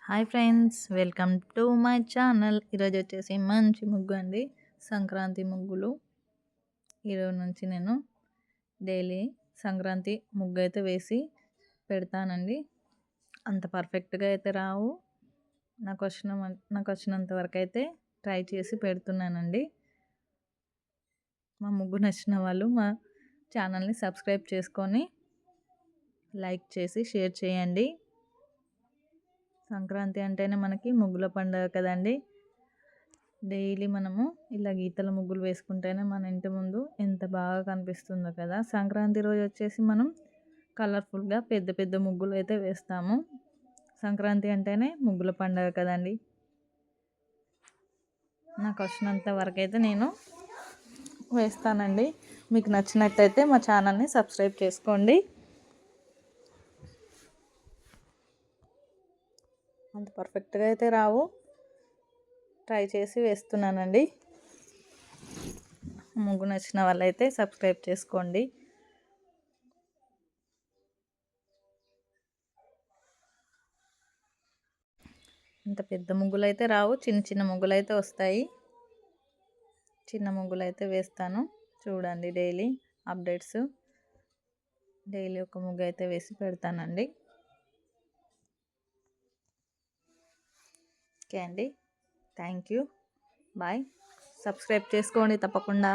Hi friends, welcome to my channel. ఈరోజు వచ్చేసి మంచి ముగ్గు అండి, సంక్రాంతి ముగ్గులు. ఈరోజు నుంచి నేను డైలీ సంక్రాంతి ముగ్గు అయితే వేసి పెడతానండి. అంత పర్ఫెక్ట్గా అయితే రావు, నాకు వచ్చినంత వరకు అయితే ట్రై చేసి పెడుతున్నానండి. మా ముగ్గు నచ్చిన వాళ్ళు మా ఛానల్ని సబ్స్క్రైబ్ చేసుకొని లైక్ చేసి షేర్ చేయండి. సంక్రాంతి అంటేనే మనకి ముగ్గుల పండుగ కదండి. డైలీ మనము ఇలా గీతల ముగ్గులు వేసుకుంటేనే మన ఇంటి ముందు ఎంత బాగా కనిపిస్తుందో కదా. సంక్రాంతి రోజు వచ్చేసి మనం కలర్ఫుల్గా పెద్ద పెద్ద ముగ్గులు అయితే వేస్తాము. సంక్రాంతి అంటేనే ముగ్గుల పండుగ కదండి. నాకు వచ్చినంత వరకు అయితే నేను వేస్తానండి. మీకు నచ్చినట్టయితే మా ఛానల్ని సబ్స్క్రైబ్ చేసుకోండి. అంత పర్ఫెక్ట్గా అయితే రావు, ట్రై చేసి వేస్తున్నానండి. ముగ్గు నచ్చిన వాళ్ళైతే సబ్స్క్రైబ్ చేసుకోండి. ఇంత పెద్ద ముగ్గులు అయితే రావు, చిన్న చిన్న ముగ్గులు అయితే వస్తాయి. చిన్న ముగ్గులు అయితే వేస్తాను చూడండి. డైలీ అప్డేట్స్, డైలీ ఒక ముగ్గు అయితే వేసి పెడతానండి. ఓకే అండి, థ్యాంక్ యూ, బాయ్. సబ్స్క్రైబ్ చేసుకోండి తప్పకుండా.